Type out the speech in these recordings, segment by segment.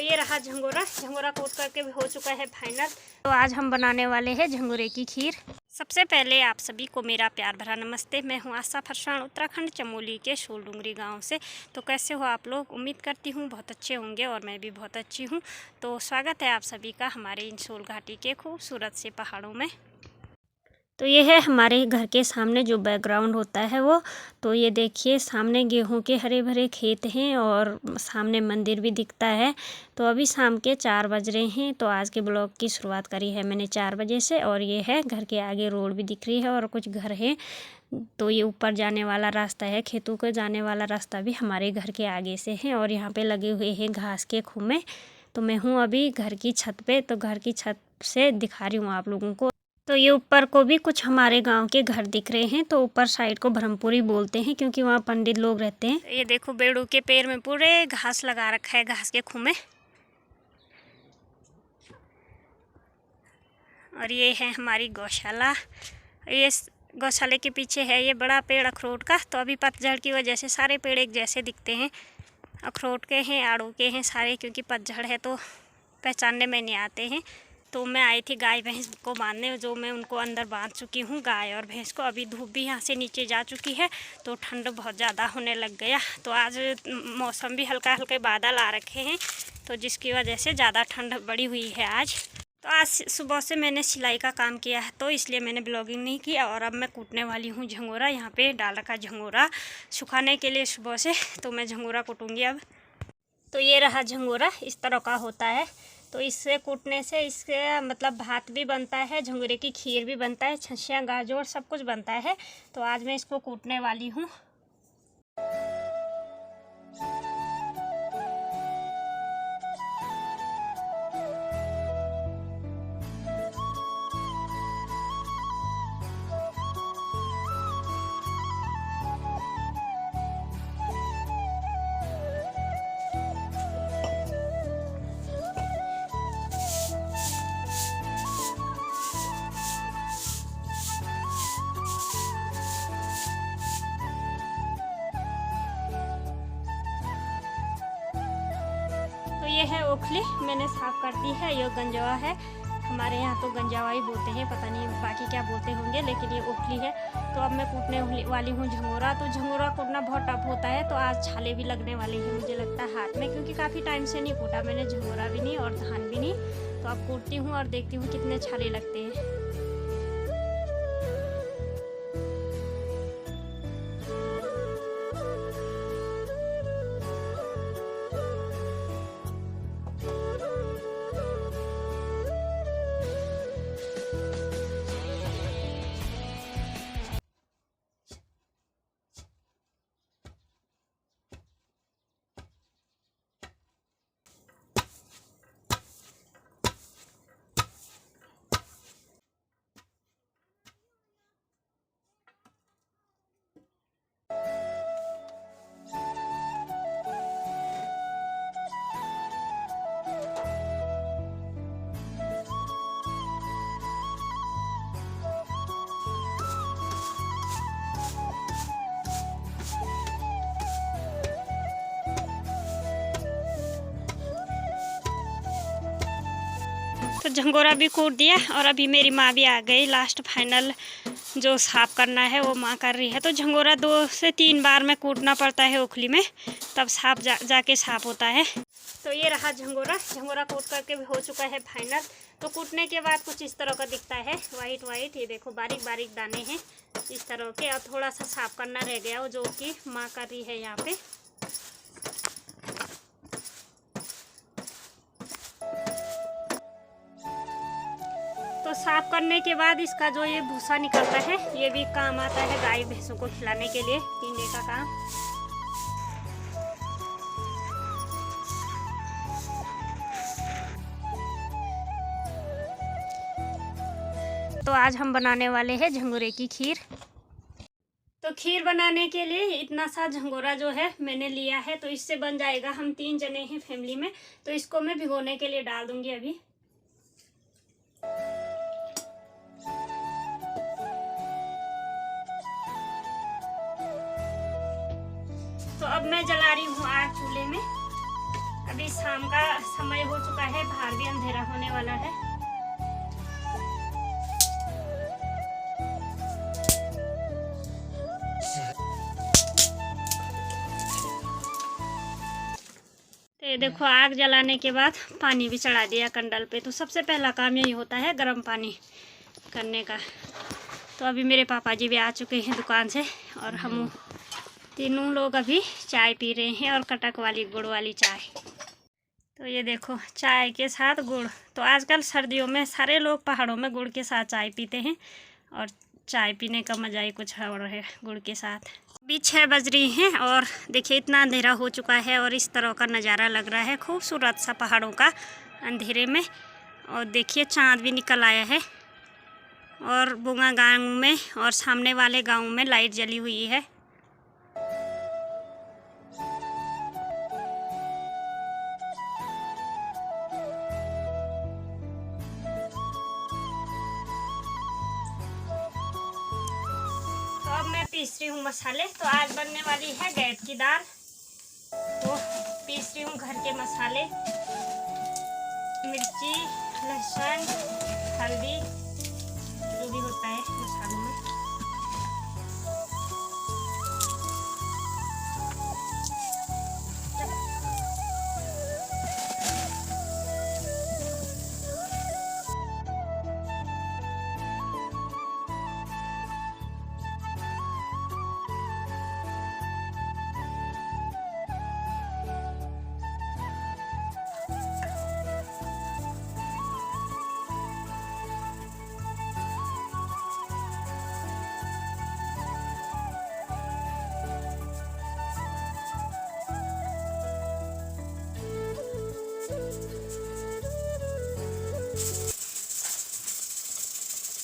ये रहा झंगोरा। झंगोरा कोट करके भी हो चुका है फाइनल। तो आज हम बनाने वाले हैं झंगोरे की खीर। सबसे पहले आप सभी को मेरा प्यार भरा नमस्ते। मैं हूँ आशा फरसान, उत्तराखंड चमोली के शोलडुंगरी गांव से। तो कैसे हो आप लोग? उम्मीद करती हूँ बहुत अच्छे होंगे और मैं भी बहुत अच्छी हूँ। तो स्वागत है आप सभी का हमारे इन शोल घाटी के खूबसूरत से पहाड़ों में। तो ये है हमारे घर के सामने जो बैकग्राउंड होता है वो। तो ये देखिए सामने गेहूं के हरे भरे खेत हैं और सामने मंदिर भी दिखता है। तो अभी शाम के 4 बज रहे हैं। तो आज के ब्लॉग की शुरुआत करी है मैंने 4 बजे से। और ये है घर के आगे रोड भी दिख रही है और कुछ घर हैं। तो ये ऊपर जाने वाला रास्ता है, खेतों को जाने वाला रास्ता भी हमारे घर के आगे से है। और यहाँ पे लगे हुए हैं घास के खुम्मे। तो मैं हूँ अभी घर की छत पे। तो घर की छत से दिखा रही हूँ आप लोगों को। तो ये ऊपर को भी कुछ हमारे गांव के घर दिख रहे हैं। तो ऊपर साइड को ब्रह्मपुरी बोलते हैं क्योंकि वहाँ पंडित लोग रहते हैं। ये देखो बेड़ू के पेड़ में पूरे घास लगा रखा है, घास के खुम्मे। और ये है हमारी गौशाला। ये गौशाले के पीछे है ये बड़ा पेड़ अखरोट का। तो अभी पतझड़ की वजह से सारे पेड़ एक जैसे दिखते हैं। अखरोट के हैं, आड़ू के हैं सारे, क्योंकि पतझड़ है तो पहचानने में नहीं आते हैं। तो मैं आई थी गाय भैंस को बांधने, जो मैं उनको अंदर बांध चुकी हूँ गाय और भैंस को। अभी धूप भी यहाँ से नीचे जा चुकी है तो ठंड बहुत ज़्यादा होने लग गया। तो आज मौसम भी हल्का हल्के बादल आ रखे हैं तो जिसकी वजह से ज़्यादा ठंड बढ़ी हुई है आज। तो आज सुबह से मैंने सिलाई का काम किया है तो इसलिए मैंने ब्लॉगिंग नहीं किया। और अब मैं कूटने वाली हूँ झंगोरा। यहाँ पे डाल रखा झंगोरा सुखाने के लिए सुबह से। तो मैं झंगोरा कूटूँगी अब। तो ये रहा झंगोरा, इस तरह का होता है। तो इससे कूटने से इसके मतलब भात भी बनता है, झंगोरे की खीर भी बनता है, छछियाँ गाजर सब कुछ बनता है। तो आज मैं इसको कूटने वाली हूँ। तो ये है ओखली, मैंने साफ कर दी है। ये गंजवा है, हमारे यहाँ तो गंजावा ही बोलते हैं, पता नहीं बाकी क्या बोलते होंगे, लेकिन ये ओखली है। तो अब मैं कूटने वाली हूँ झंगोरा। तो झंगोरा कूटना बहुत टफ होता है। तो आज छाले भी लगने वाली है मुझे लगता है हाथ में, क्योंकि काफ़ी टाइम से नहीं कूटा मैंने झंगोरा भी नहीं और धान भी नहीं। तो अब कूटती हूँ और देखती हूँ कितने छाले लगते हैं। तो झंगोरा भी कूट दिया और अभी मेरी माँ भी आ गई। लास्ट फाइनल जो साफ़ करना है वो माँ कर रही है। तो झंगोरा 2 से 3 बार में कूटना पड़ता है ओखली में, तब साफ जाके साफ होता है। तो ये रहा झंगोरा। झंगोरा कूट करके भी हो चुका है फाइनल। तो कूटने के बाद कुछ इस तरह का दिखता है, वाइट वाइट। ये देखो बारीक बारीक दाने हैं इस तरह के। और थोड़ा सा साफ करना रह गया वो, जो कि माँ कर रही है यहाँ पे। तो साफ करने के बाद इसका जो ये भूसा निकलता है ये भी काम आता है गाय भैंसों को खिलाने के लिए, पीने का काम। तो आज हम बनाने वाले हैं झंगोरे की खीर। तो खीर बनाने के लिए इतना सा झंगोरा जो है मैंने लिया है। तो इससे बन जाएगा, हम 3 जने हैं फैमिली में। तो इसको मैं भिगोने के लिए डाल दूंगी अभी। तो अब मैं जला रही हूँ आग चूल्हे में। अभी शाम का समय हो चुका है, बाहर भी अंधेरा होने वाला है। तो ये देखो, आग जलाने के बाद पानी भी चढ़ा दिया कंडल पे। तो सबसे पहला काम यही होता है गर्म पानी करने का। तो अभी मेरे पापा जी भी आ चुके हैं दुकान से और हम तीनों लोग अभी चाय पी रहे हैं, और कटक वाली गुड़ वाली चाय। तो ये देखो, चाय के साथ गुड़। तो आजकल सर्दियों में सारे लोग पहाड़ों में गुड़ के साथ चाय पीते हैं, और चाय पीने का मज़ा ही कुछ और है गुड़ के साथ। अभी 6 बज रही हैं और देखिए इतना अंधेरा हो चुका है, और इस तरह का नज़ारा लग रहा है खूबसूरत सा पहाड़ों का अंधेरे में। और देखिए चाँद भी निकल आया है, और बुंगा गांव में और सामने वाले गांव में लाइट जली हुई है। तो अब मैं पीस रही हूँ मसाले। तो आज बनने वाली है गैद की दाल। तो पीस रही हूँ घर के मसाले, मिर्ची, लहसुन, हल्दी, जो भी होता है मसालों में।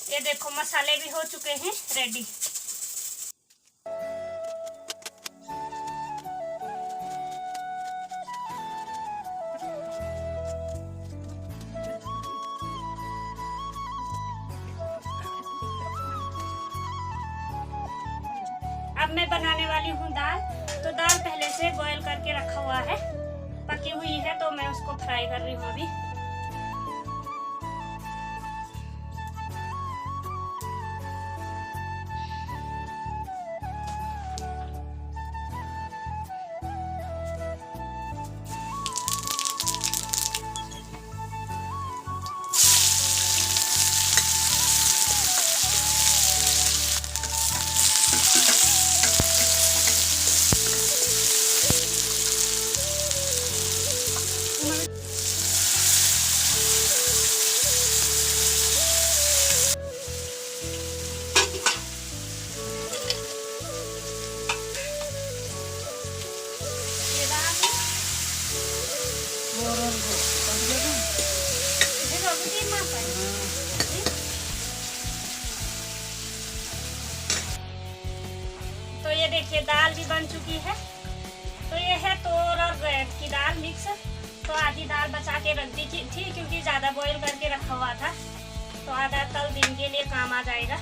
ये देखो मसाले भी हो चुके हैं रेडी। अब मैं बनाने वाली हूँ दाल। तो दाल पहले से बॉईल करके रखा हुआ है, पकी हुई है, तो मैं उसको फ्राई कर रही हूँ अभी। तो ये देखिए दाल भी बन चुकी है। तो ये है तोर और गैद की दाल मिक्स। तो आधी दाल बचा के रख दी थी क्योंकि ज़्यादा बॉईल करके रखा हुआ था, तो आधा कल दिन के लिए काम आ जाएगा।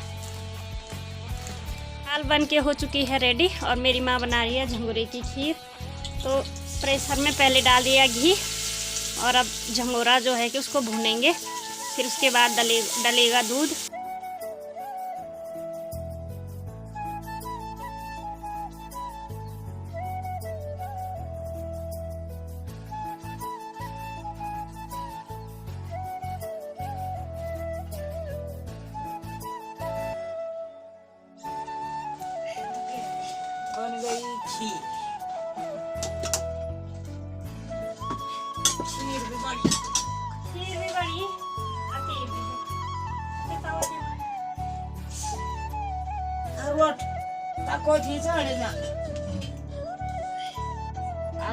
दाल बन के हो चुकी है रेडी, और मेरी माँ बना रही है झंगोरे की खीर। तो प्रेशर में पहले डाल दिया घी, और अब झंगोरा जो है कि उसको भूनेंगे, फिर उसके बाद डलेगा दूध। बन गई खीर। खीर भी बनी, और खीर भी है। रोट ताको थी चढ़े ना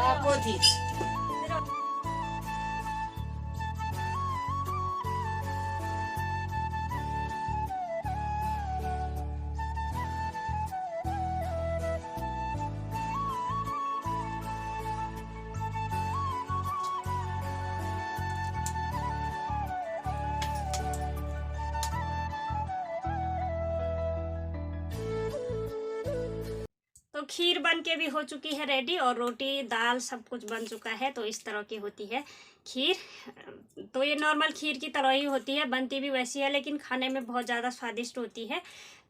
आको थी। तो खीर बन के भी हो चुकी है रेडी, और रोटी दाल सब कुछ बन चुका है। तो इस तरह की होती है खीर। तो ये नॉर्मल खीर की तरह ही होती है, बनती भी वैसी है, लेकिन खाने में बहुत ज़्यादा स्वादिष्ट होती है।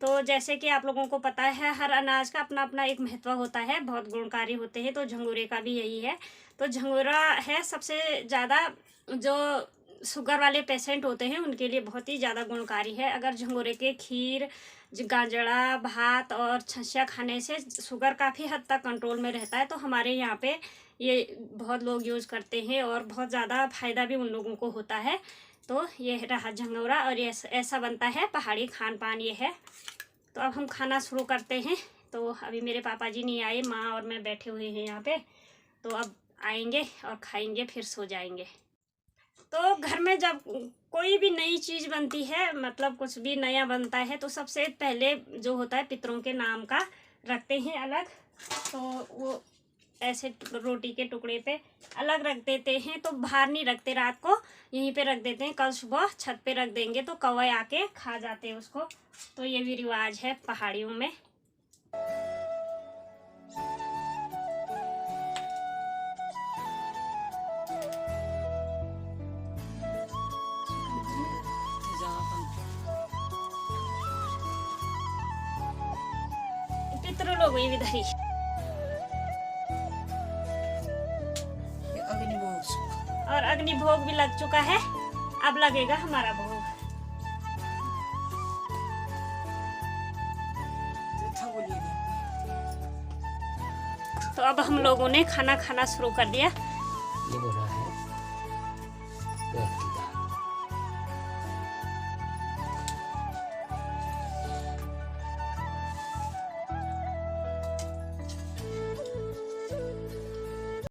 तो जैसे कि आप लोगों को पता है, हर अनाज का अपना अपना एक महत्व होता है, बहुत गुणकारी होते हैं। तो झंगोरे का भी यही है। तो झंगोरा है सबसे ज़्यादा, जो शुगर वाले पेशेंट होते हैं उनके लिए बहुत ही ज़्यादा गुणकारी है। अगर झंगोरे के खीर, गाजरा, भात और छछिया खाने से शुगर काफ़ी हद तक कंट्रोल में रहता है। तो हमारे यहाँ पे ये बहुत लोग यूज़ करते हैं और बहुत ज़्यादा फ़ायदा भी उन लोगों को होता है। तो ये रहा झंगोरा, और ये ऐसा बनता है, पहाड़ी खान पान ये है। तो अब हम खाना शुरू करते हैं। तो अभी मेरे पापा जी नहीं आए, माँ और मैं बैठे हुए हैं यहाँ पे। तो अब आएंगे और खाएंगे, फिर सो जाएंगे। तो घर में जब कोई भी नई चीज़ बनती है, मतलब कुछ भी नया बनता है, तो सबसे पहले जो होता है पितरों के नाम का रखते हैं अलग। तो वो ऐसे रोटी के टुकड़े पे अलग रख देते हैं। तो बाहर नहीं रखते, रात को यहीं पे रख देते हैं। कल सुबह छत पे रख देंगे तो कौवे आके खा जाते हैं उसको। तो ये भी रिवाज है पहाड़ियों में। पितृ लोग हुई विधाई। ये अग्निभोग। और अग्नि भोग भी लग चुका है, अब लगेगा हमारा भोग। था बोलिए नहीं। तो अब हम लोगों ने खाना खाना शुरू कर दिया। ये बोल रहा है